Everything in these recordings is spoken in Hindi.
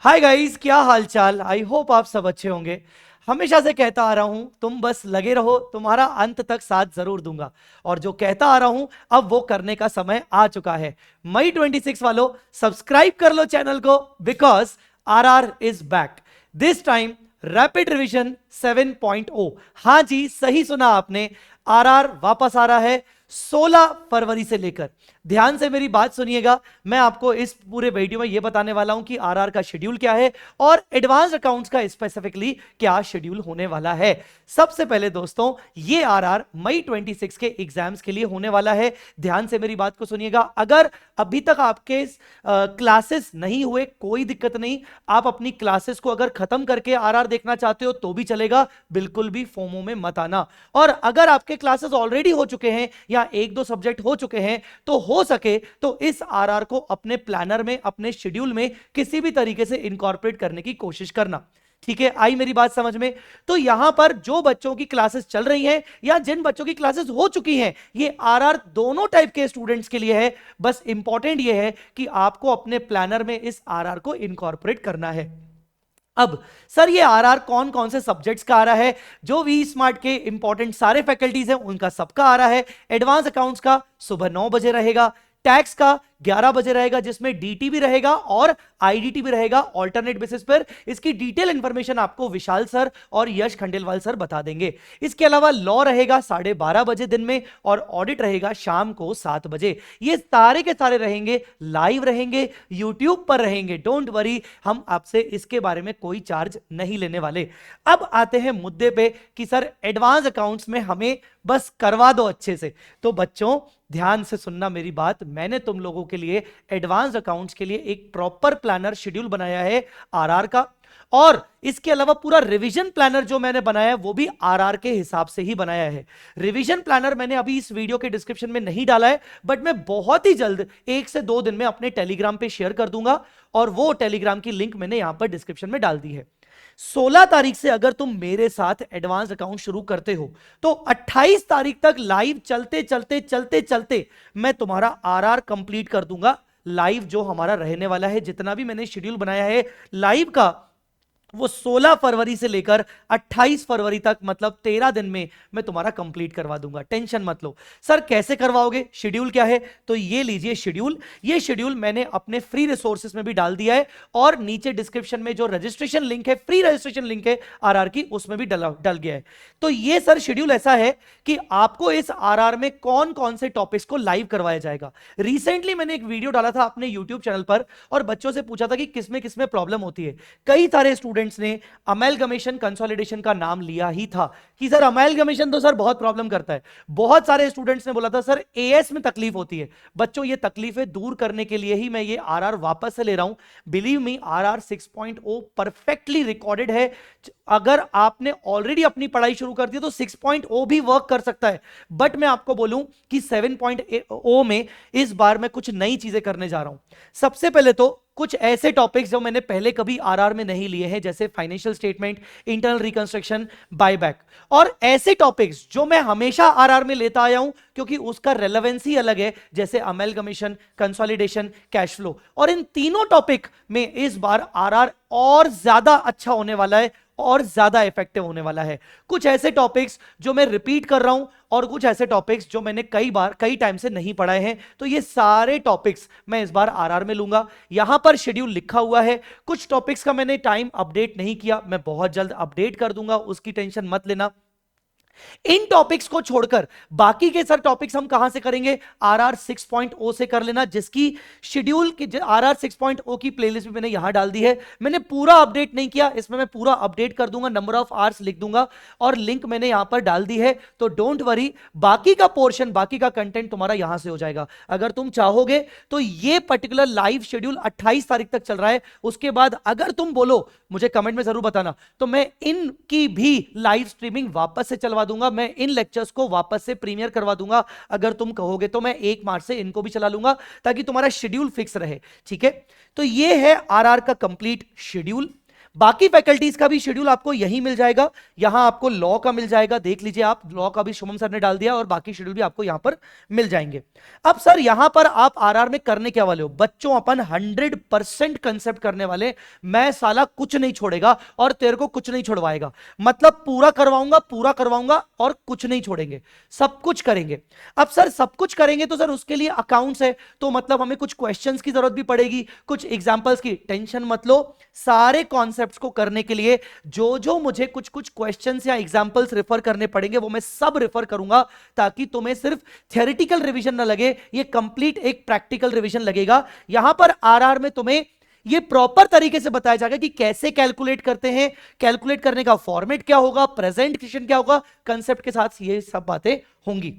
हाय गाइस, क्या हालचाल। आई होप आप सब अच्छे होंगे। हमेशा से कहता आ रहा हूं, तुम बस लगे रहो, तुम्हारा अंत तक साथ जरूर दूंगा। और जो कहता आ रहा हूं, अब वो करने का समय आ चुका है। मई 26 वालों, सब्सक्राइब कर लो चैनल को, because RR is back this time. Rapid revision 7.0। हाँ जी, सही सुना आपने, आरआर वापस आ रहा है 16 फरवरी से लेकर। ध्यान से मेरी बात सुनिएगा। मैं आपको इस पूरे वीडियो में यह बताने वाला हूं कि आरआर का शेड्यूल क्या है और एडवांस अकाउंट्स का स्पेसिफिकली क्या शेड्यूल होने वाला है। सबसे पहले दोस्तों, ये आरआर मई 26 के एग्जाम्स के लिए होने वाला है। ध्यान से मेरी बात को सुनिएगा। अगर अभी तक आपके क्लासेस नहीं हुए, कोई दिक्कत नहीं। आप अपनी क्लासेस को अगर खत्म करके आरआर देखना चाहते हो तो भी चलेगा, बिल्कुल भी फोमो में मत आना। और अगर आपके क्लासेस ऑलरेडी हो चुके हैं या एक दो सब्जेक्ट हो चुके हैं, तो हो सके तो इस आरआर को अपने प्लानर में, अपने शेड्यूल में किसी भी तरीके से इनकॉर्पोरेट करने की कोशिश करना। ठीक है, आई मेरी बात समझ में। तो यहां पर जो बच्चों की क्लासेस चल रही हैं या जिन बच्चों की क्लासेस हो चुकी हैं, ये आरआर दोनों टाइप के स्टूडेंट्स के लिए है। बस इंपॉर्टेंट ये है कि आपको अपने प्लानर में इस आरआर को इनकॉर्पोरेट करना है। अब सर, ये आरआर कौन कौन से सब्जेक्ट्स का आ रहा है? जो वी स्मार्ट के इंपॉर्टेंट सारे फैकल्टीज हैं उनका सबका आ रहा है। एडवांस अकाउंट्स का सुबह 9 बजे रहेगा। टैक्स का 11 बजे रहेगा, जिसमें डीटी भी रहेगा और आईडीटी भी रहेगा ऑल्टरनेट बेसिस पर। इसकी डिटेल इंफॉर्मेशन आपको विशाल सर और यश खंडेलवाल सर बता देंगे। इसके अलावा लॉ रहेगा 12:30 बजे दिन में और ऑडिट रहेगा शाम को 7 बजे। ये सारे के सारे रहेंगे, लाइव रहेंगे, यूट्यूब पर रहेंगे। डोंट वरी, हम आपसे इसके बारे में कोई चार्ज नहीं लेने वाले। अब आते हैं मुद्दे पे कि सर एडवांस अकाउंट्स में हमें बस करवा दो अच्छे से। तो बच्चों, ध्यान से सुनना मेरी बात। मैंने तुम लोगों के लिए एडवांस अकाउंट्स के लिए एक प्रॉपर प्लानर शेड्यूल बनाया है आरआर का। और इसके अलावा पूरा रिवीजन प्लानर जो मैंने बनाया है वो भी आरआर के हिसाब से ही बनाया है। रिवीजन प्लानर मैंने अभी इस वीडियो के डिस्क्रिप्शन में नहीं डाला है, बट मैं बहुत ही जल्द 1 से 2 दिन में अपने टेलीग्राम पे शेयर कर दूंगा। और वो टेलीग्राम की लिंक मैंने यहां पर डिस्क्रिप्शन में डाल दी है। 16 तारीख से अगर तुम मेरे साथ एडवांस अकाउंट शुरू करते हो तो 28 तारीख तक लाइव चलते चलते चलते चलते मैं तुम्हारा आरआर कंप्लीट कर दूंगा। लाइव जो हमारा रहने वाला है, जितना भी मैंने शेड्यूल बनाया है लाइव का, वो 16 फरवरी से लेकर 28 फरवरी तक, मतलब 13 दिन में मैं तुम्हारा कंप्लीट करवा दूंगा। टेंशन मत लो। सर कैसे करवाओगे, शेड्यूल क्या है? तो ये लीजिए शेड्यूल। ये शेड्यूल मैंने अपने फ्री रिसोर्सेज में भी डाल दिया है और नीचे डिस्क्रिप्शन में जो रजिस्ट्रेशन लिंक है, फ्री रजिस्ट्रेशन लिंक है आरआर की, उसमें भी डल गया है। तो ये सर शेड्यूल ऐसा है कि आपको इस आरआर में कौन कौन से टॉपिक्स को लाइव करवाया जाएगा। रिसेंटली मैंने एक वीडियो डाला था अपने यूट्यूब चैनल पर और बच्चों से पूछा था कि किसमें किसमें प्रॉब्लम होती है। कई सारे स्टूडेंट्स ने अमेलगमेशन कंसोलिडेशन का नाम लिया ही था कि सर अमेलगमेशन तो सर बहुत प्रॉब्लम करता है। बहुत सारे स्टूडेंट्स ने बोला था सर एएस में तकलीफ होती है। बच्चों, ये तकलीफें दूर करने के लिए ही मैं ये आरआर वापस से ले रहा हूं। Believe me, RR 6.0 perfectly recorded है। अगर आपने ऑलरेडी अपनी पढ़ाई शुरू कर दी तो 6.0 भी वर्क कर सकता है। बट मैं आपको बोलूं कि 7.0 में इस बार मैं कुछ नई चीजें करने जा रहा हूं। सबसे पहले तो कुछ ऐसे टॉपिक्स जो मैंने पहले कभी आरआर में नहीं लिए हैं, जैसे financial statement, internal reconstruction, buyback, और ऐसे टॉपिक्स जो मैं हमेशा आरआर में लेता आया हूं क्योंकि उसका रेलेवेंस ही अलग है, जैसे अमेलगमेशन, कंसोलिडेशन, कैश फ्लो। और इन तीनों टॉपिक में इस बार आरआर और ज्यादा अच्छा होने वाला है और ज्यादा इफेक्टिव होने वाला है। कुछ ऐसे टॉपिक्स जो मैं रिपीट कर रहा हूं और कुछ ऐसे टॉपिक्स जो मैंने कई टाइम से नहीं पढ़ाए हैं। तो ये सारे टॉपिक्स मैं इस बार आरआर में लूंगा। यहां पर शेड्यूल लिखा हुआ है। कुछ टॉपिक्स का मैंने टाइम अपडेट नहीं किया, मैं बहुत जल्द अपडेट कर दूंगा, उसकी टेंशन मत लेना। इन टॉपिक्स को छोड़कर बाकी के सर टॉपिक्स हम कहां से करेंगे? आरआर 6.0 से कर लेना, जिसकी शेड्यूल की आरआर 6.0 की प्लेलिस्ट भी मैंने यहां डाल दी है। मैंने पूरा अपडेट नहीं किया, इसमें मैं पूरा अपडेट कर दूंगा, नंबर ऑफ आवर्स लिख दूंगा और लिंक मैंने यहां पर डाल दी है। तो डोंट वरी, बाकी का पोर्शन, बाकी का कंटेंट तुम्हारा यहां से हो जाएगा। अगर तुम चाहोगे तो ये पर्टिकुलर लाइव शेड्यूल 28 तारीख तक चल रहा है। उसके बाद अगर तुम बोलो, मुझे कमेंट में जरूर बताना, तो मैं इनकी भी लाइव स्ट्रीमिंग वापस से चलवा दूंगा। मैं इन लेक्चर्स को वापस से प्रीमियर करवा दूंगा। अगर तुम कहोगे तो मैं 1 मार्च से इनको भी चला लूंगा ताकि तुम्हारा शेड्यूल फिक्स रहे। ठीक है, तो ये है आरआर का कंप्लीट शेड्यूल। बाकी फैकल्टीज का भी शेड्यूल आपको यही मिल जाएगा, यहां आपको लॉ का मिल जाएगा, देख लीजिए आप, लॉ का भी शुभम सर ने डाल दिया और बाकी शेड्यूल भी आपको यहां पर मिल जाएंगे। अब सर यहां पर आप आरआर में करने क्या वाले हो बच्चों, अपन 100% कंसेप्ट करने वाले, मैं साला कुछ नहीं छोड़ेगा और तेरे को कुछ नहीं छोड़वाएगा, मतलब पूरा करवाऊंगा और कुछ नहीं छोड़ेंगे, सब कुछ करेंगे। अब सर सब कुछ करेंगे तो सर उसके लिए अकाउंट्स है, तो मतलब हमें कुछ क्वेश्चंस की जरूरत भी पड़ेगी, कुछ एग्जांपल्स की, टेंशन मत लो, सारे कॉन्सेप्ट्स को करने के लिए जो जो मुझे कुछ कुछ क्वेश्चंस या एग्जांपल्स रेफर करने पड़ेंगे वो मैं सब रेफर करूंगा, ताकि तुम्हें सिर्फ थियोरेटिकल रिवीजन ना लगे, ये कंप्लीट एक प्रैक्टिकल रिवीजन लगेगा। यहां पर आरआर में तुम्हें ये प्रॉपर तरीके से बताया जाएगा कि कैसे कैलकुलेट करते हैं, कैलकुलेट करने का फॉर्मेट क्या होगा, प्रेजेंटेशन क्या होगा, कंसेप्ट के साथ ये सब बातें होंगी।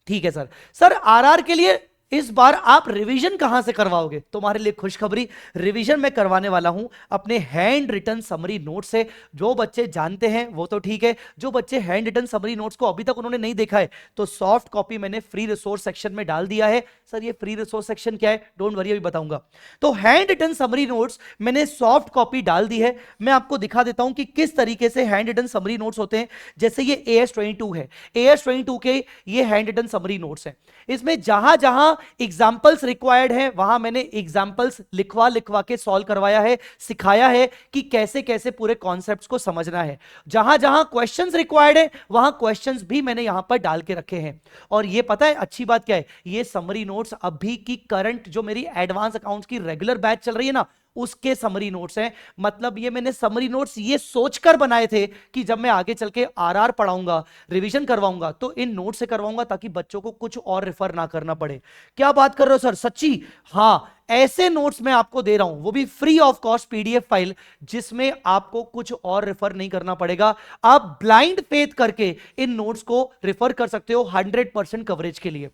ठीक है सर। सर आरआर के लिए इस बार आप रिवीजन कहां से करवाओगे, तुम्हारे लिए खुशखबरी, रिवीजन मैं करवाने वाला हूं अपने हैंड रिटन समरी नोट से। जो बच्चे जानते हैं वो तो ठीक है, जो बच्चे हैंड रिटन समरी नोट्स को अभी तक उन्होंने नहीं देखा है तो सॉफ्ट कॉपी मैंने फ्री रिसोर्स सेक्शन में डाल दिया है। सर ये फ्री रिसोर्स सेक्शन क्या है, डोंट वरी, अभी बताऊंगा। तो हैंड रिटन समरी नोट्स मैंने सॉफ्ट कॉपी डाल दी है, मैं आपको दिखा देता हूं कि किस तरीके से हैंड रिटन समरी नोट्स होते हैं। जैसे ये AS22 है, AS22 के ये हैंड रिटन समरी नोट्स हैं, इसमें जहां जहां एग्जाम्पल्स रिक्वायर्ड है वहां मैंने एग्जाम्पल्स लिखवा लिखवा के सॉल्व करवाया है, सिखाया है कि कैसे कैसे पूरे कॉन्सेप्ट्स को समझना है। जहां जहां क्वेश्चंस रिक्वायर्ड है वहां क्वेश्चंस भी मैंने यहां पर डाल के रखे हैं। और ये पता है अच्छी बात क्या है, ये समरी नोट्स अभी की करंट जो मेरी एडवांस अकाउंट्स की रेगुलर बैच चल रही है ना, उसके समरी नोट्स हैं। मतलब ये मैंने समरी नोट्स ये सोचकर बनाए थे कि जब मैं आगे चल के आरआर पढ़ाऊंगा, रिवीजन करवाऊंगा तो इन नोट से करवाऊंगा ताकि बच्चों को कुछ और रेफर ना करना पड़े। क्या बात कर रहे हो सर, सच्ची? हाँ, ऐसे नोट्स मैं आपको दे रहा हूं, वो भी free of cost PDF file, जिसमें आपको कुछ और रेफर नहीं करना पड़ेगा। आप ब्लाइंड फेथ करके इन नोट्स को रेफर कर सकते हो 100% कवरेज के लिए।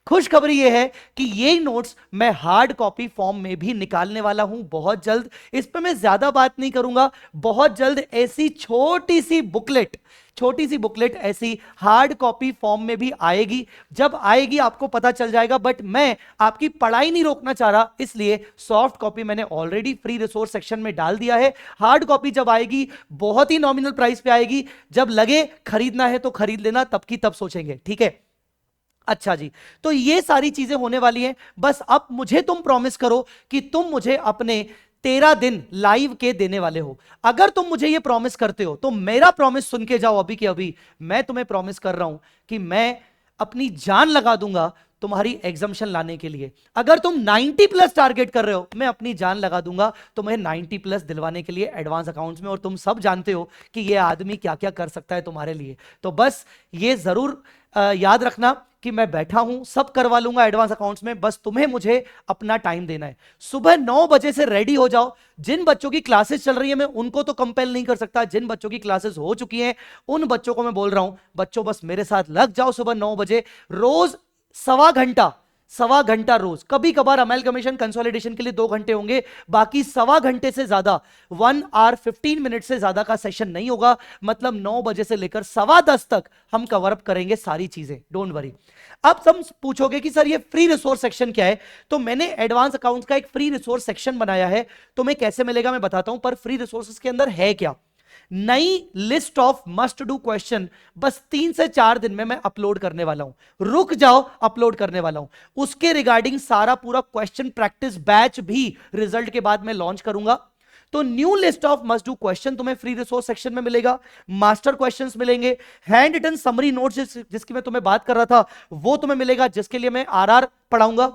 खुशखबरी यह है कि ये नोट्स मैं हार्ड कॉपी फॉर्म में भी निकालने वाला हूं बहुत जल्द। इस पे मैं ज्यादा बात नहीं करूंगा, बहुत जल्द ऐसी छोटी सी बुकलेट ऐसी हार्ड कॉपी फॉर्म में भी आएगी। जब आएगी आपको पता चल जाएगा, बट मैं आपकी पढ़ाई नहीं रोकना चाह रहा, इसलिए सॉफ्ट कॉपी मैंने ऑलरेडी फ्री रिसोर्स सेक्शन में डाल दिया है। हार्ड कॉपी जब आएगी बहुत ही नॉमिनल प्राइस पे आएगी, जब लगे खरीदना है तो खरीद लेना, तब की तब सोचेंगे, ठीक है? अच्छा जी, तो ये सारी चीजें होने वाली हैं। बस अब मुझे तुम प्रॉमिस करो कि तुम मुझे अपने 13 दिन लाइव के देने वाले हो। अगर तुम मुझे ये प्रॉमिस करते हो तो मेरा प्रॉमिस सुन के जाओ अभी के अभी। मैं तुम्हें प्रॉमिस कर रहा हूं कि मैं अपनी जान लगा दूंगा तुम्हारी एग्जाम्शन लाने के लिए। अगर तुम 90+ टारगेट कर रहे हो, मैं अपनी जान लगा दूंगा तुम्हें 90+ दिलवाने के लिए एडवांस अकाउंट्स में। और तुम सब जानते हो कि ये आदमी क्या क्या कर सकता है तुम्हारे लिए। तो बस ये जरूर याद रखना कि मैं बैठा हूं, सब करवा लूंगा एडवांस अकाउंट्स में, बस तुम्हें मुझे अपना टाइम देना है। सुबह 9 बजे से रेडी हो जाओ। जिन बच्चों की क्लासेस चल रही है मैं उनको तो कंपेल नहीं कर सकता, जिन बच्चों की क्लासेस हो चुकी हैं उन बच्चों को मैं बोल रहा हूं, बच्चों बस मेरे साथ लग जाओ। सुबह 9 बजे रोज सवा घंटा रोज, कभी कभार अमेलगमेशन कंसोलिडेशन के लिए 2 घंटे होंगे, बाकी सवा घंटे से ज्यादा 1 आवर 15 मिनट से ज्यादा का सेशन नहीं होगा। मतलब 9 बजे से लेकर 10:15 तक हम कवर अप करेंगे सारी चीजें, डोंट वरी। अब तुम पूछोगे कि सर ये फ्री रिसोर्स सेक्शन क्या है, तो मैंने एडवांस अकाउंट्स का एक फ्री रिसोर्स सेक्शन बनाया है। तुम्हें कैसे मिलेगा मैं बताता हूं, पर फ्री रिसोर्सेज के अंदर है क्या, नई list of must do question बस 3 से 4 दिन में मैं अपलोड करने वाला हूं। रुक जाओ, अपलोड करने वाला हूं। उसके रिगार्डिंग सारा पूरा क्वेश्चन प्रैक्टिस बैच भी रिजल्ट के बाद मैं लॉन्च करूंगा। तो new list of must do question तुम्हें फ्री रिसोर्स सेक्शन में मिलेगा, मास्टर क्वेश्चंस मिलेंगे, हैंड रिटन समरी नोट्स जिसकी मैं तुम्हें बात कर रहा था वो तुम्हें मिलेगा, जिसके लिए मैं आरआर पढ़ाऊंगा,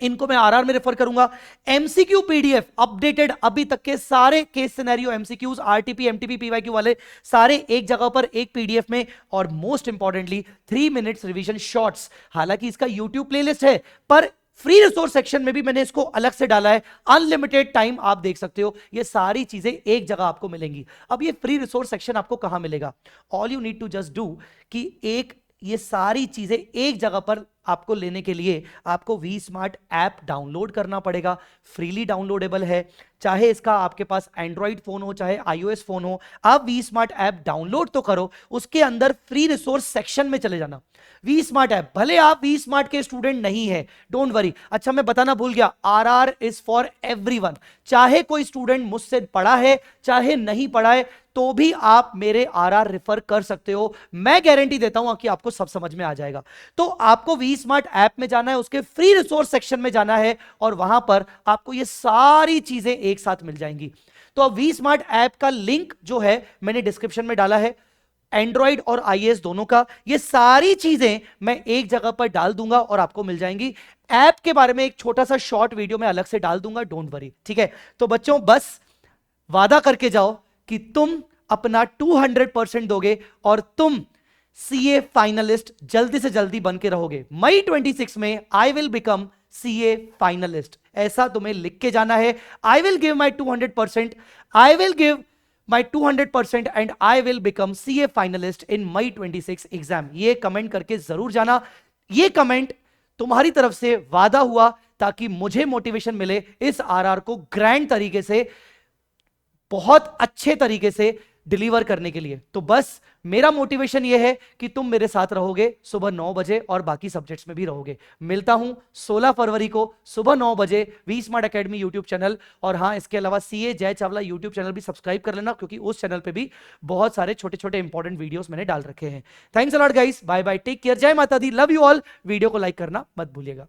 इनको मैं आरआर में रेफर करूंगा। एमसीक्यू पीडीएफ अपडेटेड, अभी तक के सारे case scenario MCQs, RTP MTP PYQ वाले सारे एक जगह पर एक पीडीएफ में। और most importantly 3 minutes revision shorts. हालांकि इसका यूट्यूब प्लेलिस्ट है, पर फ्री रिसोर्स सेक्शन में भी मैंने इसको अलग से डाला है। अनलिमिटेड टाइम आप देख सकते हो, ये सारी चीजें एक जगह आपको मिलेंगी। अब ये फ्री रिसोर्स सेक्शन आपको कहां मिलेगा? All you need to just do कि एक ये सारी चीजें एक जगह पर आपको लेने के लिए आपको वी स्मार्ट ऐप डाउनलोड करना पड़ेगा। फ्रीली डाउनलोडेबल है, चाहे इसका आपके पास एंड्रॉइड फोन हो चाहे आईओएस फोन हो, आप वी स्मार्ट ऐप डाउनलोड तो करो, उसके अंदर फ्री रिसोर्स सेक्शन में चले जाना। वी स्मार्ट ऐप, भले आप वी स्मार्ट के स्टूडेंट नहीं है, डोंट वरी। अच्छा मैं बताना भूल गया, आरआर इज फॉर एवरीवन। चाहे कोई स्टूडेंट मुझसे पढ़ा है चाहे नहीं पढ़ा है, तो भी आप मेरे आरआर रेफर कर सकते हो। मैं गारंटी देता हूं कि आपको सब समझ में आ जाएगा। तो आपको वी स्मार्ट ऐप में जाना है, उसके फ्री रिसोर्स सेक्शन में जाना है, और वहां पर आपको ये सारी चीजें एक साथ मिल जाएंगी। तो अब वी स्मार्ट ऐप का लिंक जो है मैंने डिस्क्रिप्शन में डाला है, एंड्रॉइड और आईएएस दोनों का। ये सारी चीजें मैं एक जगह पर डाल दूंगा और आपको मिल जाएंगी। ऐप के बारे में एक छोटा सा शॉर्ट वीडियो मैं अलग से डाल दूंगा, डोंट वरी, ठीक है। तो बच्चों बस वादा करके जाओ कि तुम अपना 200% दोगे और तुम सीए फाइनलिस्ट जल्दी से जल्दी बन के रहोगे। मई 26 में I will become CA finalist, ऐसा तुम्हें लिख के जाना है। I will give my 200%, I will give my 200% and I will become CA finalist in May 26 एग्जाम। ये कमेंट करके जरूर जाना। ये कमेंट तुम्हारी तरफ से वादा हुआ ताकि मुझे मोटिवेशन मिले इस आरआर को ग्रैंड तरीके से, बहुत अच्छे तरीके से डिलीवर करने के लिए। तो बस मेरा मोटिवेशन यह है कि तुम मेरे साथ रहोगे सुबह 9 बजे और बाकी सब्जेक्ट्स में भी रहोगे। मिलता हूं 16 फरवरी को सुबह 9 बजे V smart academy YouTube channel. और हां, इसके अलावा CA Jai Chawla YouTube channel भी सब्सक्राइब कर लेना, क्योंकि उस चैनल पे भी बहुत सारे छोटे छोटे इंपॉर्टेंट वीडियोस मैंने डाल रखे हैं। Thanks a lot guys, bye bye, take care, जय माता दी, लव यू ऑल। वीडियो को लाइक करना मत भूलिएगा।